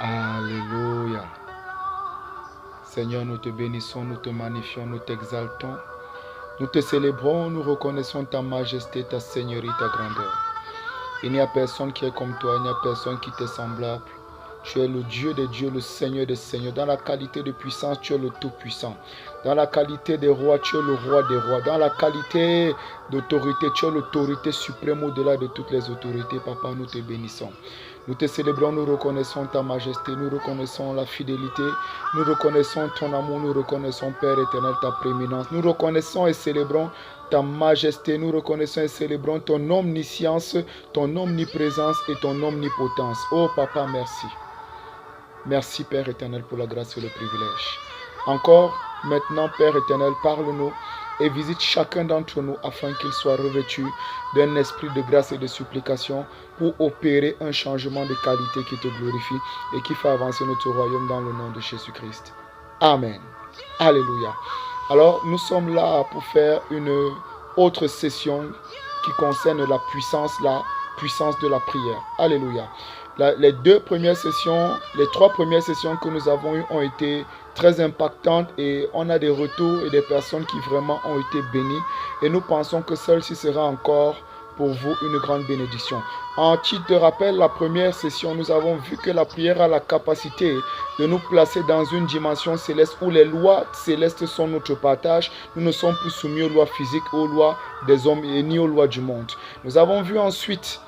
Alléluia. Seigneur, nous te bénissons, nous te magnifions, nous t'exaltons. Nous te célébrons, nous reconnaissons ta majesté, ta seigneurie, ta grandeur. Il n'y a personne qui est comme toi, il n'y a personne qui t'est semblable. Tu es le Dieu des dieux, le Seigneur des seigneurs. Dans la qualité de puissance, tu es le tout-puissant. Dans la qualité des rois, tu es le roi des rois. Dans la qualité d'autorité, tu es l'autorité suprême au-delà de toutes les autorités. Papa, nous te bénissons. Nous te célébrons, nous reconnaissons ta majesté, nous reconnaissons la fidélité, nous reconnaissons ton amour, nous reconnaissons, Père éternel, ta prééminence. Nous reconnaissons et célébrons ta majesté, nous reconnaissons et célébrons ton omniscience, ton omniprésence et ton omnipotence. Oh Papa, merci. Merci Père éternel pour la grâce et le privilège. Encore maintenant, Père éternel, parle-nous et visite chacun d'entre nous afin qu'il soit revêtu d'un esprit de grâce et de supplication pour opérer un changement de qualité qui te glorifie et qui fait avancer notre royaume dans le nom de Jésus-Christ. Amen. Alléluia. Alors, nous sommes là pour faire une autre session qui concerne la puissance de la prière. Alléluia. Les trois premières sessions que nous avons eues ont été très impactantes et on a des retours et des personnes qui vraiment ont été bénies. Et nous pensons que celle-ci sera encore pour vous une grande bénédiction. En titre de rappel, la première session, nous avons vu que la prière a la capacité de nous placer dans une dimension céleste où les lois célestes sont notre partage. Nous ne sommes plus soumis aux lois physiques, aux lois des hommes et ni aux lois du monde. Nous avons vu ensuite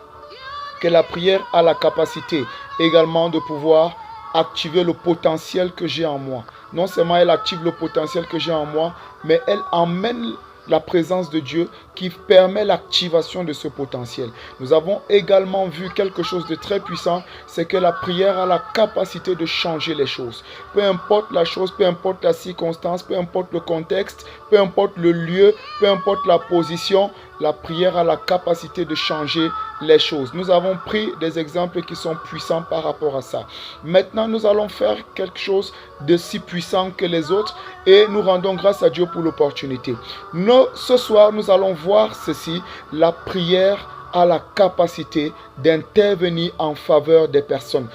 que la prière a la capacité également de pouvoir activer le potentiel que j'ai en moi. Non seulement elle active le potentiel que j'ai en moi, mais elle emmène la présence de Dieu qui permet l'activation de ce potentiel. Nous avons également vu quelque chose de très puissant, c'est que la prière a la capacité de changer les choses. Peu importe la chose, peu importe la circonstance, peu importe le contexte, peu importe le lieu, peu importe la position, la prière a la capacité de changer les choses. Nous avons pris des exemples qui sont puissants par rapport à ça. Maintenant, nous allons faire quelque chose de si puissant que les autres et nous rendons grâce à Dieu pour l'opportunité. Ce soir, nous allons voir ceci, la prière a la capacité d'intervenir en faveur des personnes.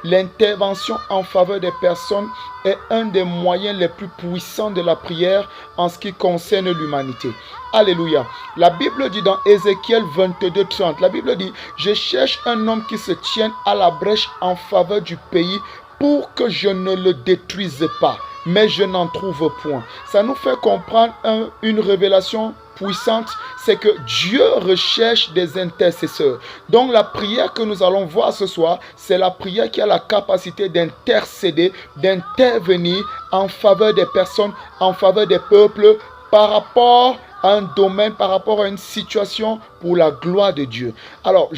L'intervention en faveur des personnes est un des moyens les plus puissants de la prière en ce qui concerne l'humanité. Alléluia. La Bible dit dans Ézéchiel 22, 30, la Bible dit « Je cherche un homme qui se tienne à la brèche en faveur du pays pour que je ne le détruise pas. » Mais je n'en trouve point. Ça nous fait comprendre une révélation puissante, c'est que Dieu recherche des intercesseurs. Donc la prière que nous allons voir ce soir, c'est la prière qui a la capacité d'intercéder, d'intervenir en faveur des personnes, en faveur des peuples, par rapport à un domaine, par rapport à une situation pour la gloire de Dieu. Alors,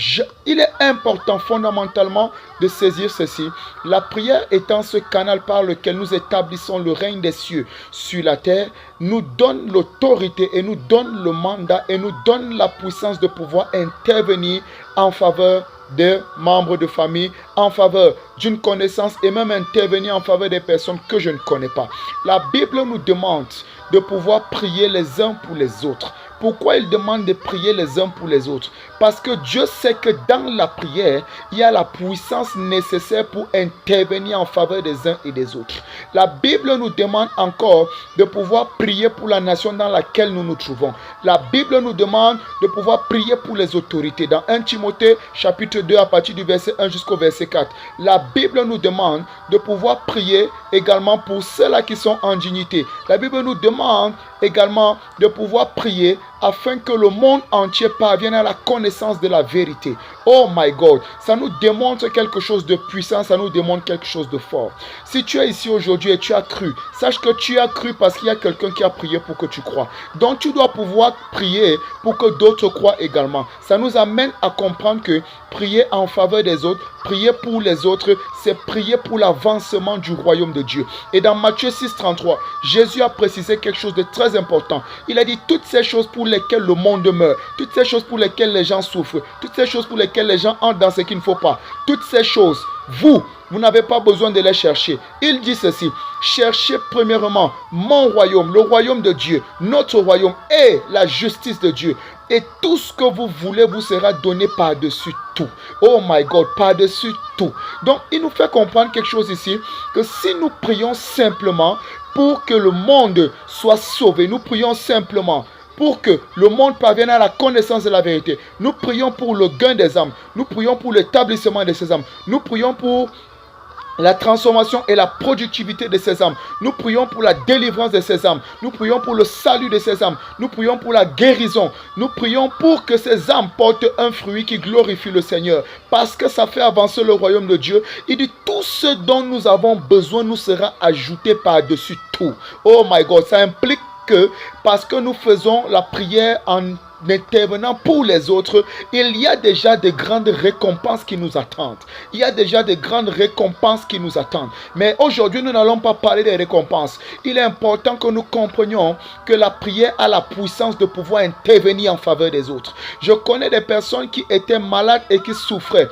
il est important fondamentalement de saisir ceci. La prière étant ce canal par lequel nous établissons le règne des cieux sur la terre, nous donne l'autorité et nous donne le mandat et nous donne la puissance de pouvoir intervenir en faveur des membres de famille, en faveur d'une connaissance et même intervenir en faveur des personnes que je ne connais pas. La Bible nous demande de pouvoir prier les uns pour les autres. Pourquoi il demande de prier les uns pour les autres? Parce que Dieu sait que dans la prière, il y a la puissance nécessaire pour intervenir en faveur des uns et des autres. La Bible nous demande encore de pouvoir prier pour la nation dans laquelle nous nous trouvons. La Bible nous demande de pouvoir prier pour les autorités. Dans 1 Timothée chapitre 2 à partir du verset 1 jusqu'au verset 4. La Bible nous demande de pouvoir prier également pour ceux-là qui sont en dignité. La Bible nous demande également de pouvoir prier afin que le monde entier parvienne à la connaissance de la vérité. Oh my God, ça nous démontre quelque chose de puissant, ça nous démontre quelque chose de fort. Si tu es ici aujourd'hui et tu as cru, sache que tu as cru parce qu'il y a quelqu'un qui a prié pour que tu crois. Donc tu dois pouvoir prier pour que d'autres croient également. Ça nous amène à comprendre que prier en faveur des autres, prier pour les autres, c'est prier pour l'avancement du royaume de Dieu. Et dans Matthieu 6, 33, Jésus a précisé quelque chose de très important. Il a dit toutes ces choses pour pour lesquelles le monde meurt, toutes ces choses pour lesquelles les gens souffrent, toutes ces choses pour lesquelles les gens entrent dans ce qu'il ne faut pas, toutes ces choses, vous n'avez pas besoin de les chercher. Il dit ceci: cherchez premièrement mon royaume, le royaume de Dieu, notre royaume et la justice de Dieu. Et tout ce que vous voulez vous sera donné par-dessus tout. Oh my God, par-dessus tout. Donc, il nous fait comprendre quelque chose ici, que si nous prions simplement pour que le monde soit sauvé, nous prions simplement pour que le monde parvienne à la connaissance de la vérité, nous prions pour le gain des âmes, nous prions pour l'établissement de ces âmes, nous prions pour la transformation et la productivité de ces âmes. Nous prions pour la délivrance de ces âmes. Nous prions pour le salut de ces âmes. Nous prions pour la guérison. Nous prions pour que ces âmes portent un fruit qui glorifie le Seigneur. Parce que ça fait avancer le royaume de Dieu. Il dit tout ce dont nous avons besoin nous sera ajouté par-dessus tout. Oh my God, ça implique que parce que nous faisons la prière en intervenant pour les autres, il y a déjà de grandes récompenses qui nous attendent. Il y a déjà de grandes récompenses qui nous attendent. Mais aujourd'hui, nous n'allons pas parler des récompenses. Il est important que nous comprenions que la prière a la puissance de pouvoir intervenir en faveur des autres. Je connais des personnes qui étaient malades et qui souffraient.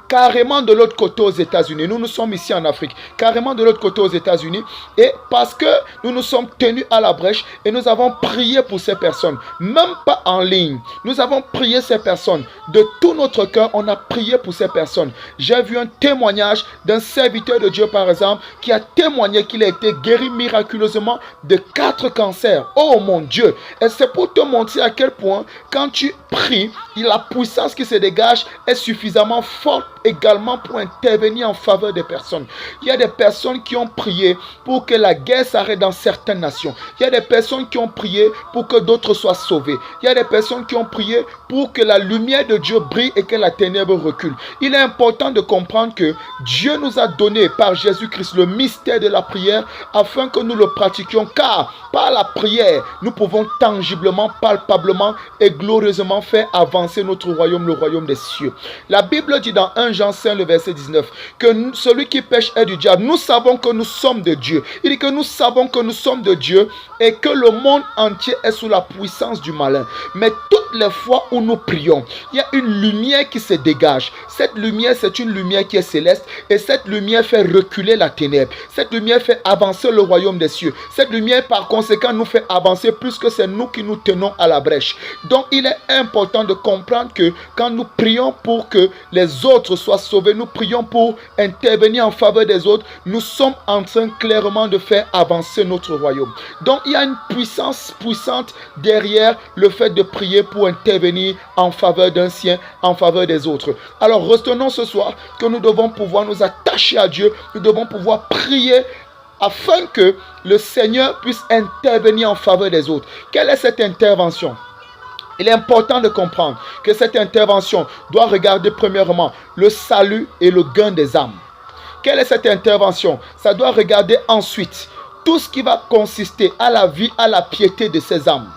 Carrément de l'autre côté aux États-Unis. Nous sommes ici en Afrique. Carrément de l'autre côté aux États-Unis. Et parce que nous nous sommes tenus à la brèche et nous avons prié pour ces personnes. Même pas en ligne. Nous avons prié ces personnes. De tout notre cœur, on a prié pour ces personnes. J'ai vu un témoignage d'un serviteur de Dieu, par exemple, qui a témoigné qu'il a été guéri miraculeusement de 4 cancers. Oh mon Dieu! Et c'est pour te montrer à quel point, quand tu pries, la puissance qui se dégage est suffisamment forte également pour intervenir en faveur des personnes. Il y a des personnes qui ont prié pour que la guerre s'arrête dans certaines nations. Il y a des personnes qui ont prié pour que d'autres soient sauvés. Il y a des personnes qui ont prié pour que la lumière de Dieu brille et que la ténèbre recule. Il est important de comprendre que Dieu nous a donné par Jésus-Christ le mystère de la prière afin que nous le pratiquions, car par la prière, nous pouvons tangiblement, palpablement et glorieusement faire avancer notre royaume, le royaume des cieux. La Bible dit dans 1 Jean 5, le verset 19, que celui qui pêche est du diable. Nous savons que nous sommes de Dieu. Il dit que nous savons que nous sommes de Dieu et que le monde entier est sous la puissance du malin. Mais toutes les fois où nous prions, il y a une lumière qui se dégage. Cette lumière, c'est une lumière qui est céleste et cette lumière fait reculer la ténèbre. Cette lumière fait avancer le royaume des cieux. Cette lumière, par conséquent, nous fait avancer plus que c'est nous qui nous tenons à la brèche. Donc, il est important de comprendre que quand nous prions pour que les autres soient sauvés, nous prions pour intervenir en faveur des autres, nous sommes en train clairement de faire avancer notre royaume. Donc il y a une puissance puissante derrière le fait de prier pour intervenir en faveur d'un sien, en faveur des autres. Alors retenons ce soir que nous devons pouvoir nous attacher à Dieu, nous devons pouvoir prier afin que le Seigneur puisse intervenir en faveur des autres. Quelle est cette intervention? Il est important de comprendre que cette intervention doit regarder premièrement le salut et le gain des âmes. Quelle est cette intervention? Ça doit regarder ensuite tout ce qui va consister à la vie, à la piété de ces âmes.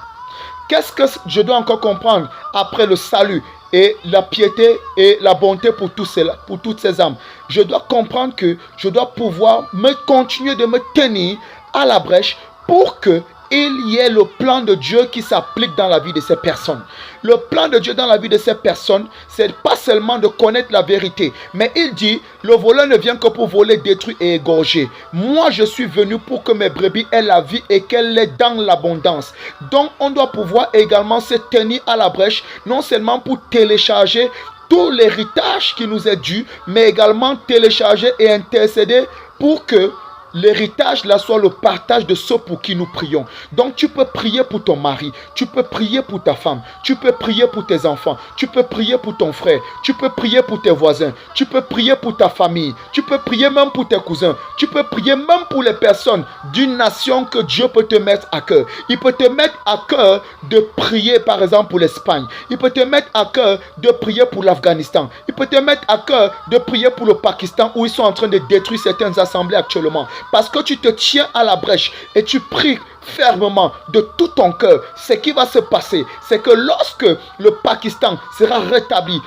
Qu'est-ce que je dois encore comprendre après le salut et la piété et la bonté pour toutes ces âmes? Je dois comprendre que je dois pouvoir continuer de me tenir à la brèche pour que il y ait le plan de Dieu qui s'applique dans la vie de ces personnes. Le plan de Dieu dans la vie de ces personnes, c'est pas seulement de connaître la vérité, mais il dit, le voleur ne vient que pour voler, détruire et égorger. Moi, je suis venu pour que mes brebis aient la vie et qu'elle l'ait dans l'abondance. Donc, on doit pouvoir également se tenir à la brèche, non seulement pour télécharger tout l'héritage qui nous est dû, mais également télécharger et intercéder pour que l'héritage là soit le partage de ceux pour qui nous prions. Donc tu peux prier pour ton mari, tu peux prier pour ta femme, tu peux prier pour tes enfants, tu peux prier pour ton frère, tu peux prier pour tes voisins, tu peux prier pour ta famille, tu peux prier même pour tes cousins, tu peux prier même pour les personnes d'une nation que Dieu peut te mettre à cœur. Il peut te mettre à cœur de prier par exemple pour l'Espagne, il peut te mettre à cœur de prier pour l'Afghanistan, il peut te mettre à cœur de prier pour le Pakistan où ils sont en train de détruire certaines assemblées actuellement. Parce que tu te tiens à la brèche et tu pries fermement de tout ton cœur. Ce qui va se passer, c'est que lorsque le Pakistan sera rétabli,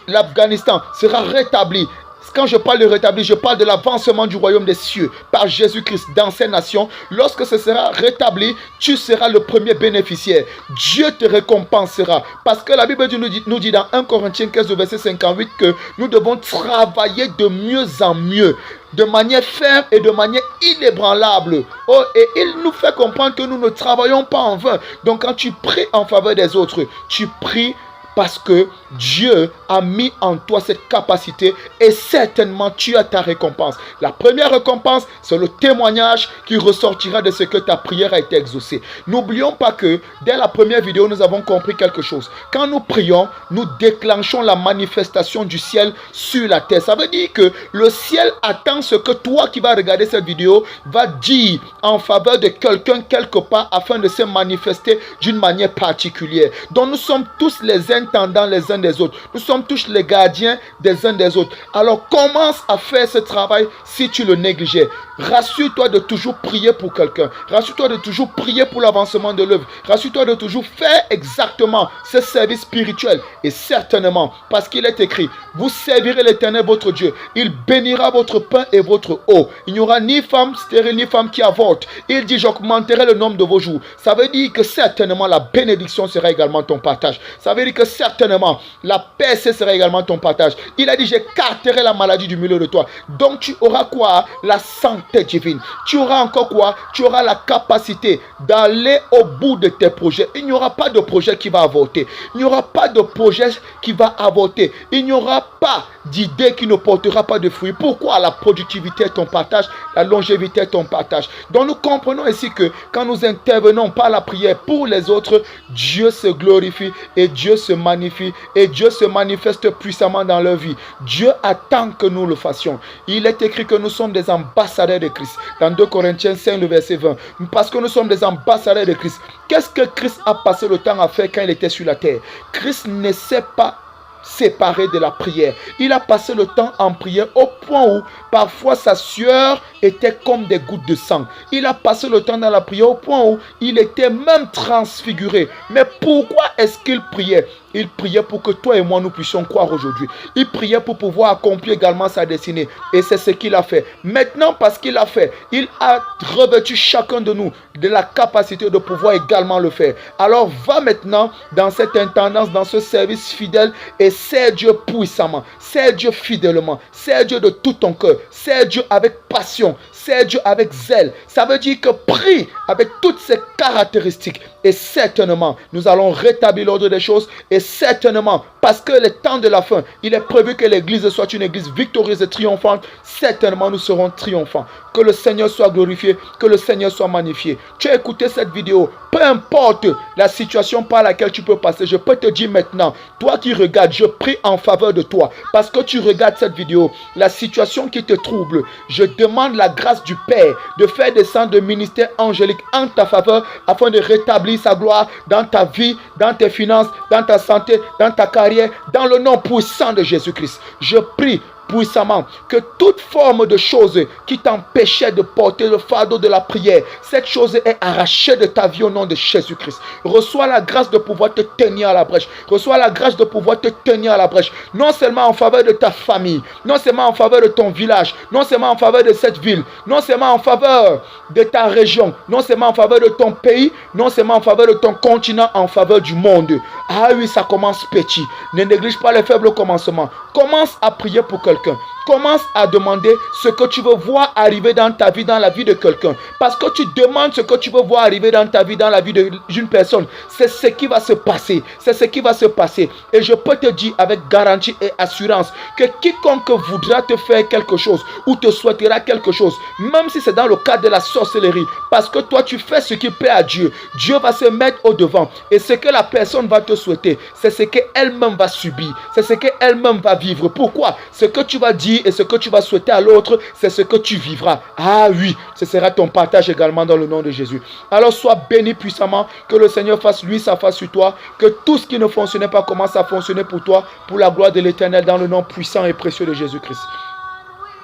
l'Afghanistan sera rétabli, Quand je parle de rétablir, je parle de l'avancement du royaume des cieux par Jésus-Christ dans ces nations. Lorsque ce sera rétabli, tu seras le premier bénéficiaire. Dieu te récompensera. Parce que la Bible nous dit dans 1 Corinthiens 15, verset 58 que nous devons travailler de mieux en mieux, de manière ferme et de manière inébranlable. Oh, et il nous fait comprendre que nous ne travaillons pas en vain. Donc quand tu pries en faveur des autres, tu pries parce que Dieu a mis en toi cette capacité et certainement tu as ta récompense. La première récompense, c'est le témoignage qui ressortira de ce que ta prière a été exaucée. N'oublions pas que dès la première vidéo, nous avons compris quelque chose. Quand nous prions, nous déclenchons la manifestation du ciel sur la terre. Ça veut dire que le ciel attend ce que toi qui vas regarder cette vidéo va dire en faveur de quelqu'un quelque part afin de se manifester d'une manière particulière. Donc nous sommes tous les intendants les uns des autres. Nous sommes tous les gardiens des uns des autres. Alors commence à faire ce travail si tu le négligeais. Rassure-toi de toujours prier pour quelqu'un. Rassure-toi de toujours prier pour l'avancement de l'œuvre. Rassure-toi de toujours faire exactement ce service spirituel. Et certainement, parce qu'il est écrit, vous servirez l'Éternel votre Dieu. Il bénira votre pain et votre eau. Il n'y aura ni femme stérile ni femme qui avorte. Il dit, j'augmenterai le nombre de vos jours. Ça veut dire que certainement la bénédiction sera également ton partage. Ça veut dire que certainement la paix sera également ton partage. Il a dit, j'écarterai la maladie du milieu de toi. Donc tu auras quoi? La santé divine. Tu auras encore quoi? Tu auras la capacité d'aller au bout de tes projets. Il n'y aura pas de projet qui va avorter. Il n'y aura pas de projet qui va avorter. Il n'y aura pas d'idée qui ne portera pas de fruits. Pourquoi? La productivité est ton partage, la longévité est ton partage. Donc nous comprenons ici que quand nous intervenons par la prière pour les autres, Dieu se glorifie et Dieu se magnifie et Dieu se manifeste puissamment dans leur vie. Dieu attend que nous le fassions. Il est écrit que nous sommes des ambassadeurs de Christ. Dans 2 Corinthiens 5, le verset 20. Parce que nous sommes des ambassadeurs de Christ. Qu'est-ce que Christ a passé le temps à faire quand il était sur la terre? Christ ne s'est pas séparé de la prière. Il a passé le temps en prière au point où parfois sa sueur était comme des gouttes de sang. Il a passé le temps dans la prière au point où il était même transfiguré. Mais pourquoi est-ce qu'il priait? Il priait pour que toi et moi nous puissions croire aujourd'hui. Il priait pour pouvoir accomplir également sa destinée. Et c'est ce qu'il a fait. Maintenant, parce qu'il a fait, il a revêtu chacun de nous de la capacité de pouvoir également le faire. Alors va maintenant dans cette intendance, dans ce service fidèle et sers Dieu puissamment. Sers Dieu fidèlement. Sers Dieu de tout ton cœur. Sers Dieu avec passion. Sers Dieu avec zèle. Ça veut dire que prie avec toutes ces caractéristiques. Et certainement, nous allons rétablir l'ordre des choses. Et certainement, parce que le temps de la fin, il est prévu que l'église soit une église victorieuse et triomphante. Certainement, nous serons triomphants. Que le Seigneur soit glorifié, que le Seigneur soit magnifié. Tu as écouté cette vidéo, peu importe la situation par laquelle tu peux passer, je peux te dire maintenant, toi qui regardes, je prie en faveur de toi. Parce que tu regardes cette vidéo, la situation qui te trouble, je demande la grâce du Père de faire descendre le ministère angélique en ta faveur afin de rétablir sa gloire dans ta vie, dans tes finances, dans ta santé, dans ta carrière, dans le nom puissant de Jésus-Christ. Je prie puissamment que toute forme de chose qui t'empêchait de porter le fardeau de la prière, cette chose est arrachée de ta vie au nom de Jésus-Christ. Reçois la grâce de pouvoir te tenir à la brèche. Reçois la grâce de pouvoir te tenir à la brèche. Non seulement en faveur de ta famille, non seulement en faveur de ton village, non seulement en faveur de cette ville, non seulement en faveur de ta région, non seulement en faveur de ton pays, non seulement en faveur de ton continent, en faveur du monde. Ah oui, ça commence petit. Ne néglige pas les faibles commencements. Commence à prier pour quelqu'un. Commence à demander ce que tu veux voir arriver dans ta vie, dans la vie de quelqu'un. Parce que tu demandes ce que tu veux voir arriver dans ta vie, dans la vie d'une personne. C'est ce qui va se passer. C'est ce qui va se passer. Et je peux te dire avec garantie et assurance que quiconque voudra te faire quelque chose ou te souhaitera quelque chose, même si c'est dans le cadre de la sorcellerie, parce que toi tu fais ce qui plaît à Dieu, Dieu va se mettre au devant. Et ce que la personne va te souhaiter, c'est ce qu'elle-même va subir. C'est ce qu'elle-même va vivre. Pourquoi? Ce que tu vas dire et ce que tu vas souhaiter à l'autre, c'est ce que tu vivras. Ah oui, ce sera ton partage également dans le nom de Jésus. Alors sois béni puissamment, que le Seigneur fasse lui sa face sur toi, que tout ce qui ne fonctionnait pas commence à fonctionner pour toi, pour la gloire de l'Éternel, dans le nom puissant et précieux de Jésus-Christ.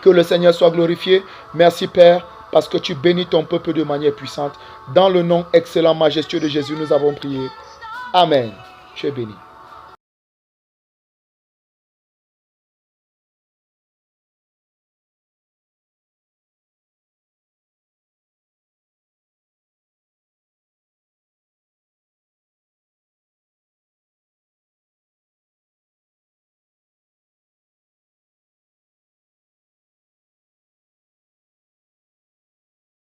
Que le Seigneur soit glorifié. Merci Père, parce que tu bénis ton peuple de manière puissante. Dans le nom excellent, majestueux de Jésus, nous avons prié. Amen. Tu es béni.